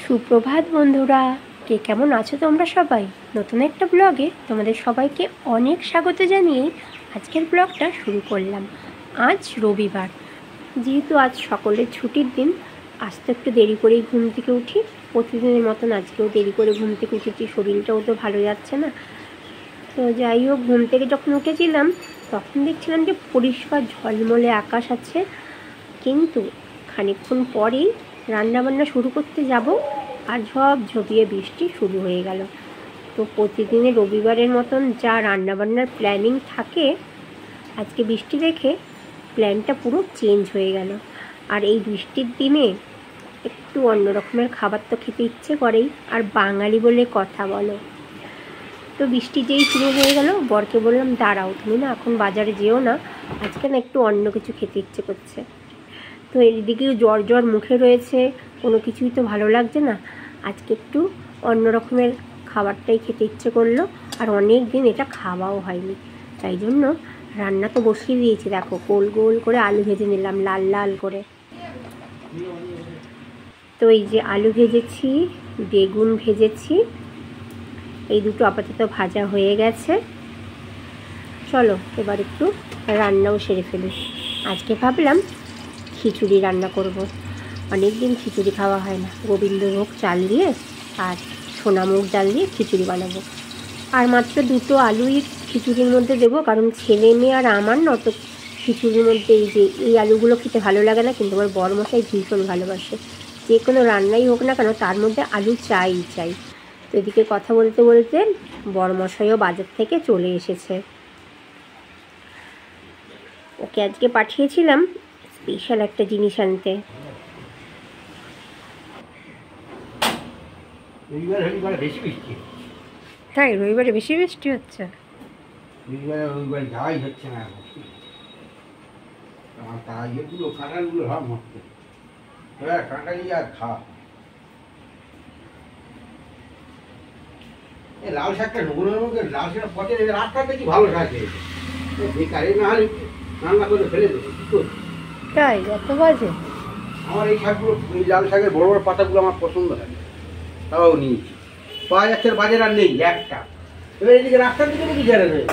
সুপ্রভাত বন্ধুরা, কে কেমন আছো তোমরা সবাই? নতুন একটা ব্লগে তোমাদের সবাইকে অনেক স্বাগত জানিয়ে আজকের ব্লগটা শুরু করলাম। আজ রবিবার, যেহেতু আজ সকলের ছুটির দিন, আজ তো একটু দেরি করেই ঘুম থেকে উঠি। প্রতিদিনের মতন আজকেও দেরি করে ঘুম থেকে উঠেছি, শরীরটাও তো ভালো যাচ্ছে না। তো যাই হোক, ঘুম থেকে যখন উঠেছিলাম তখন দেখছিলাম যে পরিষ্কার ঝলমলে আকাশ আছে, কিন্তু খানিকক্ষণ পরেই রান্নাবান্না শুরু করতে যাব আর ঝপিয়ে বৃষ্টি শুরু হয়ে গেল। তো প্রতিদিনের রবিবারের মতন যা রান্নাবান্নার প্ল্যানিং থাকে, আজকে বৃষ্টি দেখে প্ল্যানটা পুরো চেঞ্জ হয়ে গেল। আর এই বৃষ্টির দিনে একটু অন্য রকমের খাবার তো খেতে ইচ্ছে করেই, আর বাঙালি বলে কথা বলো। তো বৃষ্টি যেই শুরু হয়ে গেল, বরকে বললাম দাঁড়াও, তুমি না এখন বাজারে যেও না, আজকে না একটু অন্য কিছু খেতে ইচ্ছে করছে। তো এদিকে জ্বর মুখে রয়েছে, কোনো কিছুই তো ভালো লাগছে না। আজকে একটু অন্য রকমের খাবারটাই খেতে ইচ্ছে করলো, আর অনেক দিন এটা খাওয়াও হয়নি। তাই জন্য রান্না তো বসিয়ে দিয়েছি, দেখো গোল গোল করে আলু ভেজে নিলাম লাল লাল করে। তো এই যে আলু ভেজেছি, বেগুন ভেজেছি, এই দুটো আপাতত ভাজা হয়ে গেছে। চলো এবার একটু রান্নাও সেরে ফেলি। আজকে ভাবলাম খিচুড়ি রান্না করব। অনেক দিন খিচুড়ি খাওয়া হয় না, গোবিন্দভোগ চাল দিয়ে আর সোনামুগ ডাল দিয়ে খিচুড়ি বানাবো। আর মাত্র দুটো আলুই খিচুড়ির মধ্যে দেবো, কারণ ছেলে মেয়ে আর আমার না তো খিচুড়ির মধ্যে এই আলুগুলো খেতে ভালো লাগে না, কিন্তু আমার বড়মশাই ভীষণ ভালোবাসে। যে কোনো রান্নাই হোক না কেন তার মধ্যে আলু চাই। তো এদিকে কথা বলতে বলতে বড়মশাইও বাজার থেকে চলে এসেছে। ওকে আজকে পাঠিয়েছিলাম স্পেশাল একটা জিনিস আনতে। তাই রবিবারে বেশি বৃষ্টি হচ্ছে। লাল শাকটা লাল শাকটা পচে রাস্তাতে কি ভালো থাকে বেকারে, না হলে রান্না করে ফেলে দেবে। তাই এত বাজে? আমার এই শাকগুলো, এই লাল শাকের বড় বড় পাতাগুলো আমার পছন্দ হয়, তাও নিয়েছি। পাওয়া যাচ্ছে বাজার আর নেই একটা। এবার এদিকে রাস্তার দিকে কি জানে নেই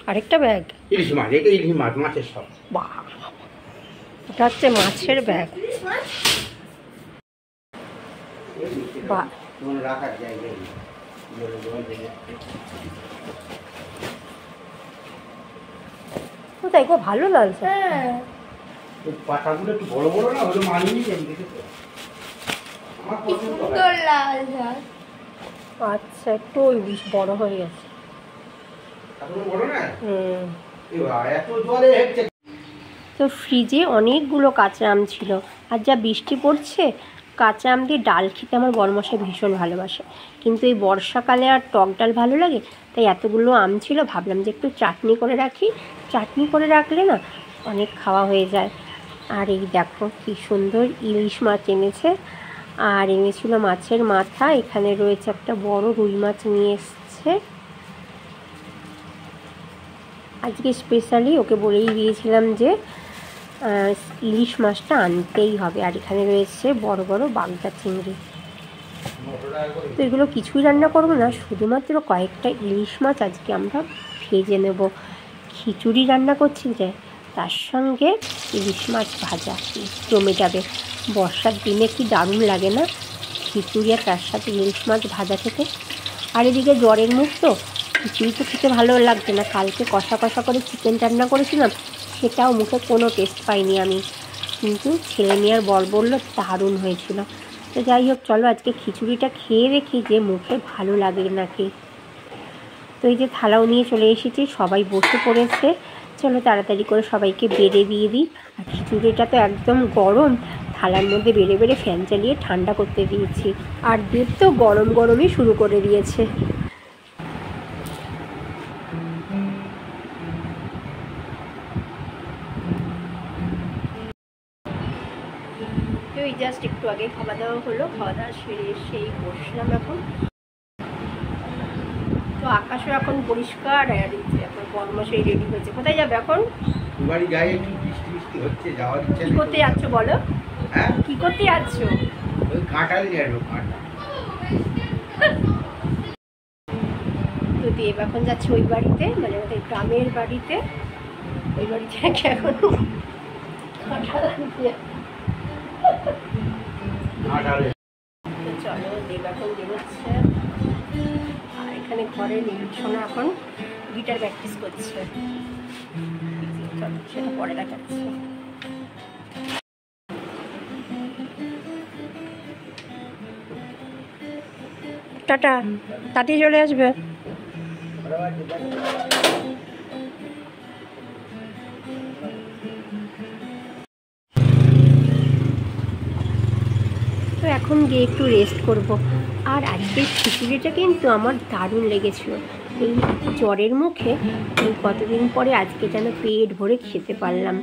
আরেকটা ব্যাগ ইলিশ মাছ। এটা ইলিশ মাছ, মাছের সব। বাহ, এটা হচ্ছে মাছের ব্যাগ। বাহ, রাখার জায়গায় তাই গো, ভালো লাগছে। পাতাগুলো একটু বড় বড় না হলে মানিয়ে যাবে, দেখেছো? আমার পছন্দ লাল শাক। আচ্ছা, একটু বড় হয়ে গেছে। বড় না? এত জলে হচ্ছে। তো ফ্রিজে অনেকগুলো কাঁচা আম ছিল, আর যা বৃষ্টি পড়ছে, কাঁচা আম দিয়ে ডাল খেতে আমার বড়মশাই ভীষণ ভালোবাসে। কিন্তু এই বর্ষাকালে আর টক ডাল ভালো লাগে, তাই এতগুলো আম ছিল, ভাবলাম যে একটু চাটনি করে রাখি। চাটনি করে রাখলে না অনেক খাওয়া হয়ে যায়। আর এই দেখো কি সুন্দর ইলিশ মাছ এনেছে, আর এনেছিল মাছের মাথা। এখানে রয়েছে একটা বড় রুই মাছ নিয়ে এসছে। আজকে স্পেশালি ওকে বলেই দিয়েছিলাম যে ইলিশ মাছটা আনতেই হবে। আর এখানে রয়েছে বড় বড় বাগদা চিংড়ি। তো এগুলো কিছুই রান্না করবো না, শুধুমাত্র কয়েকটা ইলিশ মাছ আজকে আমরা ভেজে নেব। খিচুড়ি রান্না করছি যে, তার সঙ্গে ইলিশ মাছ ভাজা জমে যাবে। বর্ষার দিনে কি দারুণ লাগে না খিচুড়ি আর তার সাথে ইলিশ মাছ ভাজা খেতে। আর এদিকে জ্বরের মুখ তো, খিচুড়ি তো খেতে ভালো লাগছে না। কালকে কষা কষা করে চিকেন রান্না করেছিলাম, সেটাও মুখে কোনো টেস্ট পাইনি আমি, কিন্তু ছেলে মেয়ে আর বর বললো দারুণ হয়েছিল। তো যাই হোক, চলো আজকে খিচুড়িটা খেয়ে দেখি যে মুখে ভালো লাগে নাকি। তো এই যে থালাও নিয়ে চলে এসেছি, সবাই বসে পড়েছে। চলো তাড়াতাড়ি করে সবাইকে বেড়ে দিয়ে দিই। আর খিচুড়িটা তো একদম গরম, থালার মধ্যে বেড়ে বেড়ে ফ্যান চালিয়ে ঠান্ডা করতে দিয়েছি। আর দেব তো গরম গরমই শুরু করে দিয়েছে। ওই জাস্ট একটু আগে খাওয়া দাওয়া হলো, খাওয়া দাওয়া সেরে সেই বসলাম এখন। তো আকাশও এখন পরিষ্কার, আর এখন বড়মশাই রেডি হয়েছে। কোথায় যাবে এখন? বাড়ি যাই, একটু বৃষ্টি হচ্ছে, যাওয়ার ইচ্ছে। কি করতে যাচ্ছ বলো? হ্যাঁ, কি করতে যাচ্ছ? ওই কাঁঠাল নিয়ে আসবো, কাঁঠাল। তো দেব এখন যাচ্ছে ওই বাড়িতে, মানে ওদের গ্রামের বাড়িতে। ওই বাড়ি থেকে এখন কাঁঠাল আনতে। কাঁঠালে তো চলো, দেব এখন বেরোচ্ছে। আর এখানে ঘরে নির্দেশনা এখন গিটার প্র্যাকটিস করছে। চলো সেটা পরে দেখাচ্ছি। টাটা, তাড়াতাড়ি চলে আসবে। তো এখন গিয়ে একটু রেস্ট করব। আর আজকের খিচুড়িটা কিন্তু আমার দারুণ লেগেছিল। এই জ্বরের মুখে এই কতদিন পরে আজকে যেন পেট ভরে খেতে পারলাম,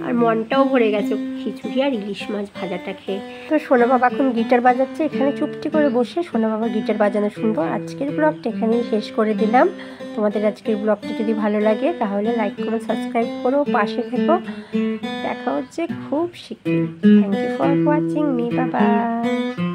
আর মনটাও ভরে গেছে খিচুড়ি আর ইলিশ মাছ ভাজাটা খেয়ে। তো সোনা বাবা এখন গিটার বাজাচ্ছে, এখানে চুপটি করে বসে সোনা বাবা গিটার বাজানো শুনবো। আজকের ব্লগটা এখানেই শেষ করে দিলাম। তোমাদের আজকের ব্লগটা যদি ভালো লাগে তাহলে লাইক করো, সাবস্ক্রাইব করো, পাশে থেকো। দেখা হচ্ছে খুব শীঘ্রই। Thank you for watching me, bye by.